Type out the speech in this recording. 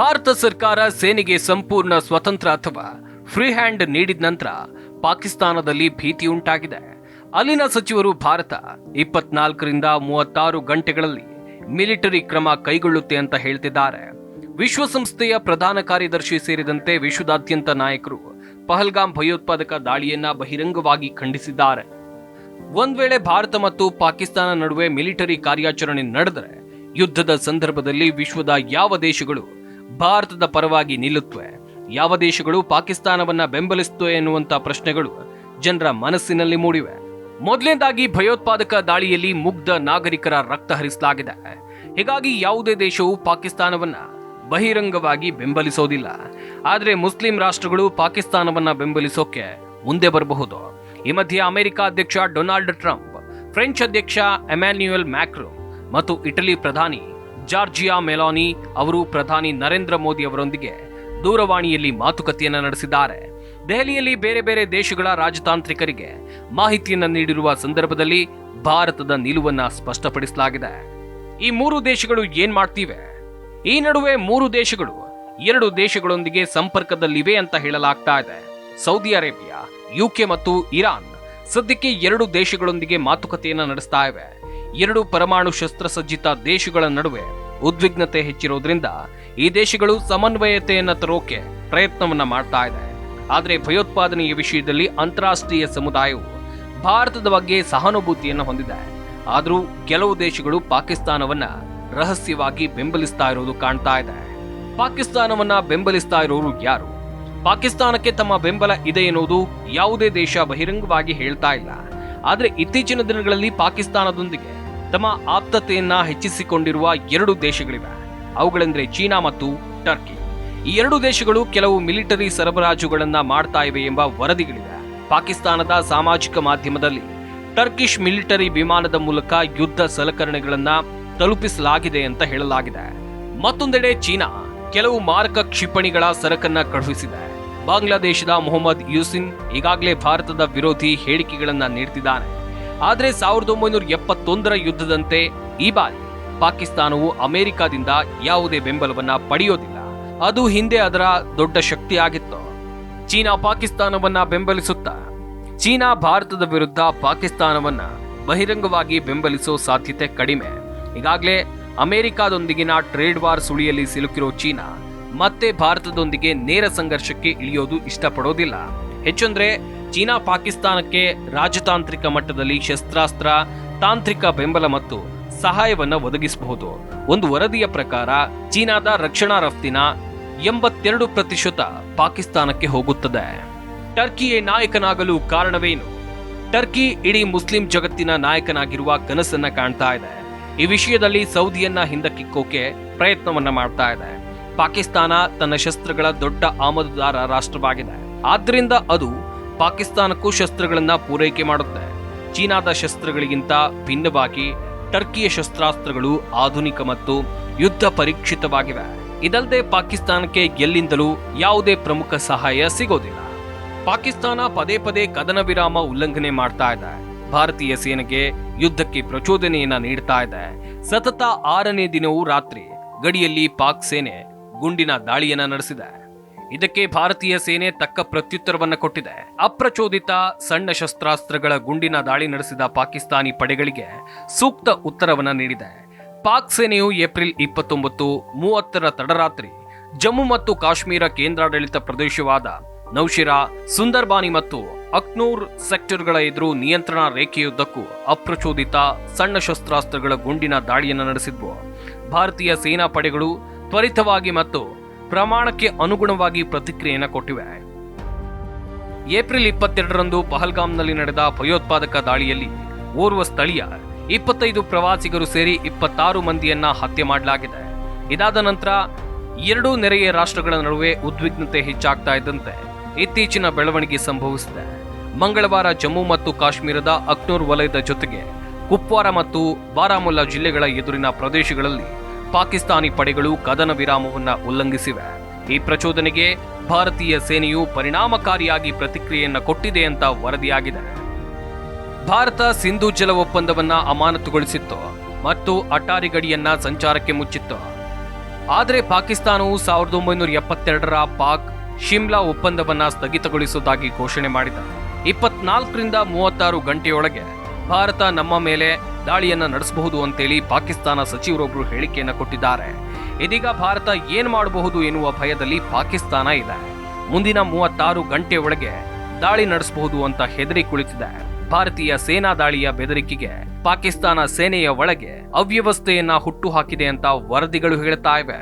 ಭಾರತ ಸರ್ಕಾರ ಸೇನೆಗೆ ಸಂಪೂರ್ಣ ಸ್ವತಂತ್ರ ಅಥವಾ ಫ್ರೀ ಹ್ಯಾಂಡ್ ನೀಡಿದ ನಂತರ ಪಾಕಿಸ್ತಾನದಲ್ಲಿ ಭೀತಿ ಉಂಟಾಗಿದೆ. ಅಲ್ಲಿನ ಸಚಿವರು ಭಾರತ 24ರಿಂದ 36 ಗಂಟೆಗಳಲ್ಲಿ ಮಿಲಿಟರಿ ಕ್ರಮ ಕೈಗೊಳ್ಳುತ್ತೆ ಅಂತ ಹೇಳ್ತಿದ್ದಾರೆ. ವಿಶ್ವಸಂಸ್ಥೆಯ ಪ್ರಧಾನ ಕಾರ್ಯದರ್ಶಿ ಸೇರಿದಂತೆ ವಿಶ್ವದಾದ್ಯಂತ ನಾಯಕರು ಪಹಲ್ಗಾಮ್ ಭಯೋತ್ಪಾದಕ ದಾಳಿಯನ್ನ ಬಹಿರಂಗವಾಗಿ ಖಂಡಿಸಿದ್ದಾರೆ. ಒಂದ್ ವೇಳೆ ಭಾರತ ಮತ್ತು ಪಾಕಿಸ್ತಾನ ನಡುವೆ ಮಿಲಿಟರಿ ಕಾರ್ಯಾಚರಣೆ ನಡೆದರೆ ಯುದ್ಧದ ಸಂದರ್ಭದಲ್ಲಿ ವಿಶ್ವದ ಯಾವ ದೇಶಗಳು ಭಾರತದ ಪರವಾಗಿ ನಿಲ್ಲುತ್ತವೆ, ಯಾವ ದೇಶಗಳು ಪಾಕಿಸ್ತಾನವನ್ನ ಬೆಂಬಲಿಸುತ್ತವೆ ಎನ್ನುವಂತ ಪ್ರಶ್ನೆಗಳು ಜನರ ಮನಸ್ಸಿನಲ್ಲಿ ಮೂಡಿವೆ. ಮೊದಲನೇದಾಗಿ ಭಯೋತ್ಪಾದಕ ದಾಳಿಯಲ್ಲಿ ಮುಗ್ಧ ನಾಗರಿಕರ ರಕ್ತ ಹರಿಸಲಾಗಿದೆ. ಹೀಗಾಗಿ ಯಾವುದೇ ದೇಶವು ಪಾಕಿಸ್ತಾನವನ್ನ ಬಹಿರಂಗವಾಗಿ ಬೆಂಬಲಿಸೋದಿಲ್ಲ. ಆದರೆ ಮುಸ್ಲಿಂ ರಾಷ್ಟ್ರಗಳು ಪಾಕಿಸ್ತಾನವನ್ನ ಬೆಂಬಲಿಸೋಕೆ ಮುಂದೆ ಬರಬಹುದು. ಈ ಮಧ್ಯೆ ಅಮೆರಿಕ ಅಧ್ಯಕ್ಷ ಡೊನಾಲ್ಡ್ ಟ್ರಂಪ್, ಫ್ರೆಂಚ್ ಅಧ್ಯಕ್ಷ ಎಮ್ಯಾನ್ಯುಯಲ್ ಮ್ಯಾಕ್ರೋನ್ ಮತ್ತು ಇಟಲಿ ಪ್ರಧಾನಿ ಜಾರ್ಜಿಯಾ ಮೆಲಾನಿ ಅವರು ಪ್ರಧಾನಿ ನರೇಂದ್ರ ಮೋದಿ ಅವರೊಂದಿಗೆ ದೂರವಾಣಿಯಲ್ಲಿ ಮಾತುಕತೆಯನ್ನ ನಡೆಸಿದ್ದಾರೆ. ದೆಹಲಿಯಲ್ಲಿ ಬೇರೆ ಬೇರೆ ದೇಶಗಳ ರಾಜತಾಂತ್ರಿಕರಿಗೆ ಮಾಹಿತಿಯನ್ನ ನೀಡಿರುವ ಸಂದರ್ಭದಲ್ಲಿ ಭಾರತದ ನಿಲುವನ್ನ ಸ್ಪಷ್ಟಪಡಿಸಲಾಗಿದೆ. ಈ 3 ದೇಶಗಳು ಏನ್ ಮಾಡ್ತಿವೆ? ಈ ನಡುವೆ 3 ದೇಶಗಳು 2 ದೇಶಗಳೊಂದಿಗೆ ಸಂಪರ್ಕದಲ್ಲಿವೆ ಅಂತ ಹೇಳಲಾಗ್ತಾ ಇದೆ. ಸೌದಿ ಅರೇಬಿಯಾ, ಯುಕೆ ಮತ್ತು ಇರಾನ್ ಸದ್ಯಕ್ಕೆ 2 ದೇಶಗಳೊಂದಿಗೆ ಮಾತುಕತೆಯನ್ನ ನಡೆಸ್ತಾ ಇವೆ. 2 ಪರಮಾಣು ಶಸ್ತ್ರಸಜ್ಜಿತ ದೇಶಗಳ ನಡುವೆ ಉದ್ವಿಗ್ನತೆ ಹೆಚ್ಚಿರೋದ್ರಿಂದ ಈ ದೇಶಗಳು ಸಮನ್ವಯತೆಯನ್ನ ತರೋಕೆ ಪ್ರಯತ್ನವನ್ನ ಮಾಡ್ತಾ ಇದೆ. ಆದರೆ ಭಯೋತ್ಪಾದನೆಯ ವಿಷಯದಲ್ಲಿ ಅಂತಾರಾಷ್ಟ್ರೀಯ ಸಮುದಾಯವು ಭಾರತದ ಬಗ್ಗೆ ಸಹಾನುಭೂತಿಯನ್ನು ಹೊಂದಿದೆ. ಆದರೂ ಕೆಲವು ದೇಶಗಳು ಪಾಕಿಸ್ತಾನವನ್ನ ರಹಸ್ಯವಾಗಿ ಬೆಂಬಲಿಸ್ತಾ ಇರೋದು ಕಾಣ್ತಾ ಇದೆ. ಪಾಕಿಸ್ತಾನವನ್ನ ಬೆಂಬಲಿಸ್ತಾ ಇರೋರು ಯಾರು? ಪಾಕಿಸ್ತಾನಕ್ಕೆ ತಮ್ಮ ಬೆಂಬಲ ಇದೆ ಎನ್ನುವುದು ಯಾವುದೇ ದೇಶ ಬಹಿರಂಗವಾಗಿ ಹೇಳ್ತಾ ಇಲ್ಲ. ಆದರೆ ಇತ್ತೀಚಿನ ದಿನಗಳಲ್ಲಿ ಪಾಕಿಸ್ತಾನದೊಂದಿಗೆ ತಮ್ಮ ಆಪ್ತತೆಯನ್ನ ಹೆಚ್ಚಿಸಿಕೊಂಡಿರುವ 2 ದೇಶಗಳಿವೆ. ಅವುಗಳೆಂದರೆ ಚೀನಾ ಮತ್ತು ಟರ್ಕಿ. ಈ 2 ದೇಶಗಳು ಕೆಲವು ಮಿಲಿಟರಿ ಸರಬರಾಜುಗಳನ್ನ ಮಾಡ್ತಾ ಇವೆ ಎಂಬ ವರದಿಗಳಿವೆ. ಪಾಕಿಸ್ತಾನದ ಸಾಮಾಜಿಕ ಮಾಧ್ಯಮದಲ್ಲಿ ಟರ್ಕಿಶ್ ಮಿಲಿಟರಿ ವಿಮಾನದ ಮೂಲಕ ಯುದ್ಧ ಸಲಕರಣೆಗಳನ್ನ ತಲುಪಿಸಲಾಗಿದೆ ಅಂತ ಹೇಳಲಾಗಿದೆ. ಮತ್ತೊಂದೆಡೆ ಚೀನಾ ಕೆಲವು ಮಾರಕ ಕ್ಷಿಪಣಿಗಳ ಸರಕನ್ನ ಕಳುಹಿಸಿದೆ. ಬಾಂಗ್ಲಾದೇಶದ ಮೊಹಮ್ಮದ್ ಯೂಸಿನ್ ಈಗಾಗಲೇ ಭಾರತದ ವಿರೋಧಿ ಹೇಳಿಕೆಗಳನ್ನ ನೀಡುತ್ತಿದ್ದಾನೆ. ಆದರೆ 1971ರ ಯುದ್ಧದಂತೆ ಈ ಬಾರಿ ಪಾಕಿಸ್ತಾನವು ಅಮೆರಿಕದಿಂದ ಯಾವುದೇ ಬೆಂಬಲವನ್ನ ಪಡೆಯೋದಿಲ್ಲ. ಅದು ಹಿಂದೆ ಅದರ ದೊಡ್ಡ ಶಕ್ತಿಯಾಗಿತ್ತು. ಚೀನಾ ಪಾಕಿಸ್ತಾನವನ್ನ ಬೆಂಬಲಿಸುತ್ತಾ ಚೀನಾ ಭಾರತದ ವಿರುದ್ಧ ಪಾಕಿಸ್ತಾನವನ್ನ ಬಹಿರಂಗವಾಗಿ ಬೆಂಬಲಿಸೋ ಸಾಧ್ಯತೆ ಕಡಿಮೆ. ಈಗಾಗಲೇ ಅಮೆರಿಕದೊಂದಿಗಿನ ಟ್ರೇಡ್ ವಾರ್ ಸುಳಿಯಲ್ಲಿ ಸಿಲುಕಿರೋ ಚೀನಾ ಮತ್ತೆ ಭಾರತದೊಂದಿಗೆ ನೇರ ಸಂಘರ್ಷಕ್ಕೆ ಇಳಿಯೋದು ಇಷ್ಟಪಡೋದಿಲ್ಲ. ಹೆಚ್ಚಂದ್ರೆ ಚೀನಾ ಪಾಕಿಸ್ತಾನಕ್ಕೆ ರಾಜತಾಂತ್ರಿಕ ಮಟ್ಟದಲ್ಲಿ ಶಸ್ತ್ರಾಸ್ತ್ರ, ತಾಂತ್ರಿಕ ಬೆಂಬಲ ಮತ್ತು ಸಹಾಯವನ್ನ ಒದಗಿಸಬಹುದು. ಒಂದು ವರದಿಯ ಪ್ರಕಾರ ಚೀನಾದ ರಕ್ಷಣಾ ರಫ್ತಿನ 82% ಪಾಕಿಸ್ತಾನಕ್ಕೆ ಹೋಗುತ್ತದೆ. ಟರ್ಕಿಯೇ ನಾಯಕನಾಗಲು ಕಾರಣವೇನು? ಟರ್ಕಿ ಇಡೀ ಮುಸ್ಲಿಂ ಜಗತ್ತಿನ ನಾಯಕನಾಗಿರುವ ಕನಸನ್ನ ಕಾಣ್ತಾ ಇದೆ. ಈ ವಿಷಯದಲ್ಲಿ ಸೌದಿಯನ್ನ ಹಿಂದಕ್ಕಿಕ್ಕೋಕೆ ಪ್ರಯತ್ನವನ್ನ ಮಾಡ್ತಾ ಇದೆ. ಪಾಕಿಸ್ತಾನ ತನ್ನ ಶಸ್ತ್ರಗಳ ದೊಡ್ಡ ಆಮದುದಾರ ರಾಷ್ಟ್ರವಾಗಿದೆ. ಆದ್ದರಿಂದ ಅದು ಪಾಕಿಸ್ತಾನಕ್ಕೂ ಶಸ್ತ್ರಗಳನ್ನ ಪೂರೈಕೆ ಮಾಡುತ್ತೆ. ಚೀನಾದ ಶಸ್ತ್ರಗಳಿಗಿಂತ ಭಿನ್ನವಾಗಿ ಟರ್ಕಿಯ ಶಸ್ತ್ರಾಸ್ತ್ರಗಳು ಆಧುನಿಕ ಮತ್ತು ಯುದ್ಧ ಪರೀಕ್ಷಿತವಾಗಿವೆ. ಇದಲ್ಲದೆ ಪಾಕಿಸ್ತಾನಕ್ಕೆ ಎಲ್ಲಿಂದಲೂ ಯಾವುದೇ ಪ್ರಮುಖ ಸಹಾಯ ಸಿಗೋದಿಲ್ಲ. ಪಾಕಿಸ್ತಾನ ಪದೇ ಪದೇ ಕದನ ವಿರಾಮ ಉಲ್ಲಂಘನೆ ಮಾಡ್ತಾ ಇದೆ. ಭಾರತೀಯ ಸೇನೆಗೆ ಯುದ್ಧಕ್ಕೆ ಪ್ರಚೋದನೆಯನ್ನ ನೀಡ್ತಾ ಇದೆ. ಸತತ 6ನೇ ದಿನವೂ ರಾತ್ರಿ ಗಡಿಯಲ್ಲಿ ಪಾಕ್ ಸೇನೆ ಗುಂಡಿನ ದಾಳಿಯನ್ನ ನಡೆಸಿದೆ. ಇದಕ್ಕೆ ಭಾರತೀಯ ಸೇನೆ ತಕ್ಕ ಪ್ರತ್ಯುತ್ತರವನ್ನ ಕೊಟ್ಟಿದೆ. ಅಪ್ರಚೋದಿತ ಸಣ್ಣ ಶಸ್ತ್ರಾಸ್ತ್ರಗಳ ಗುಂಡಿನ ದಾಳಿ ನಡೆಸಿದ ಪಾಕಿಸ್ತಾನಿ ಪಡೆಗಳಿಗೆ ಸೂಕ್ತ ಉತ್ತರವನ್ನ ನೀಡಿದೆ. ಪಾಕ್ ಸೇನೆಯು ಏಪ್ರಿಲ್ 29, 30ರ ತಡರಾತ್ರಿ ಜಮ್ಮು ಮತ್ತು ಕಾಶ್ಮೀರ ಕೇಂದ್ರಾಡಳಿತ ಪ್ರದೇಶವಾದ ನೌಶಿರಾ, ಸುಂದರ್ಬಾನಿ ಮತ್ತು ಅಕ್ನೂರ್ ಸೆಕ್ಟರ್ಗಳ ಎದುರು ನಿಯಂತ್ರಣ ರೇಖೆಯುದ್ದಕ್ಕೂ ಅಪ್ರಚೋದಿತ ಸಣ್ಣ ಶಸ್ತ್ರಾಸ್ತ್ರಗಳ ಗುಂಡಿನ ದಾಳಿಯನ್ನು ನಡೆಸಿದ್ವು. ಭಾರತೀಯ ಸೇನಾ ಪಡೆಗಳು ತ್ವರಿತವಾಗಿ ಮತ್ತು ಪ್ರಮಾಣಕ್ಕೆ ಅನುಗುಣವಾಗಿ ಪ್ರತಿಕ್ರಿಯೆಯನ್ನು ಕೊಟ್ಟಿವೆ. ಏಪ್ರಿಲ್ 22ರಂದು ಪಹಲ್ಗಾಮ್ನಲ್ಲಿ ನಡೆದ ಭಯೋತ್ಪಾದಕ ದಾಳಿಯಲ್ಲಿ ಓರ್ವ ಸ್ಥಳೀಯ, 25 ಪ್ರವಾಸಿಗರು ಸೇರಿ 26 ಮಂದಿಯನ್ನ ಹತ್ಯೆ ಮಾಡಲಾಗಿದೆ. ಇದಾದ ನಂತರ 2 ನೆರೆಯ ರಾಷ್ಟ್ರಗಳ ನಡುವೆ ಉದ್ವಿಗ್ನತೆ ಹೆಚ್ಚಾಗ್ತಾ ಇದ್ದಂತೆ ಇತ್ತೀಚಿನ ಬೆಳವಣಿಗೆ ಸಂಭವಿಸಿದೆ. ಮಂಗಳವಾರ ಜಮ್ಮು ಮತ್ತು ಕಾಶ್ಮೀರದ ಅಕ್ನೂರ್ ವಲಯದ ಜೊತೆಗೆ ಕುಪ್ವಾರ ಮತ್ತು ಬಾರಾಮುಲ್ಲಾ ಜಿಲ್ಲೆಗಳ ಎದುರಿನ ಪ್ರದೇಶಗಳಲ್ಲಿ ಪಾಕಿಸ್ತಾನಿ ಪಡೆಗಳು ಕದನ ವಿರಾಮವನ್ನ ಉಲ್ಲಂಘಿಸಿವೆ. ಈ ಪ್ರಚೋದನೆಗೆ ಭಾರತೀಯ ಸೇನೆಯು ಪರಿಣಾಮಕಾರಿಯಾಗಿ ಪ್ರತಿಕ್ರಿಯೆಯನ್ನ ಕೊಟ್ಟಿದೆ ಅಂತ ವರದಿಯಾಗಿದೆ. ಭಾರತ ಸಿಂಧೂ ಜಲ ಒಪ್ಪಂದವನ್ನ ಅಮಾನತುಗೊಳಿಸಿತ್ತು ಮತ್ತು ಅಟ್ಟಾರಿ ಗಡಿಯನ್ನ ಸಂಚಾರಕ್ಕೆ ಮುಚ್ಚಿತ್ತು. ಆದರೆ ಪಾಕಿಸ್ತಾನವು 1972ರ ಪಾಕ್ ಶಿಮ್ಲಾ ಒಪ್ಪಂದವನ್ನ ಸ್ಥಗಿತಗೊಳಿಸುವುದಾಗಿ ಘೋಷಣೆ ಮಾಡಿದೆ. 24ರಿಂದ 36 ಗಂಟೆಯೊಳಗೆ ಭಾರತ ನಮ್ಮ ಮೇಲೆ ದಾಳಿಯನ್ನ ನಡೆಸಬಹುದು ಅಂತೇಳಿ ಪಾಕಿಸ್ತಾನ ಸಚಿವರೊಬ್ಬರು ಹೇಳಿಕೆಯನ್ನ ಕೊಟ್ಟಿದ್ದಾರೆ. ಇದೀಗ ಭಾರತ ಏನ್ ಮಾಡಬಹುದು ಎನ್ನುವ ಭಯದಲ್ಲಿ ಪಾಕಿಸ್ತಾನ ಇದೆ. ಮುಂದಿನ 36 ಗಂಟೆ ಒಳಗೆ ದಾಳಿ ನಡೆಸಬಹುದು ಅಂತ ಹೆದರಿ ಕುಳಿತಿದೆ. ಭಾರತೀಯ ಸೇನಾ ದಾಳಿಯ ಬೆದರಿಕೆಗೆ ಪಾಕಿಸ್ತಾನ ಸೇನೆಯ ಒಳಗೆ ಅವ್ಯವಸ್ಥೆಯನ್ನ ಹುಟ್ಟುಹಾಕಿದೆ ಅಂತ ವರದಿಗಳು ಹೇಳ್ತಾ ಇವೆ.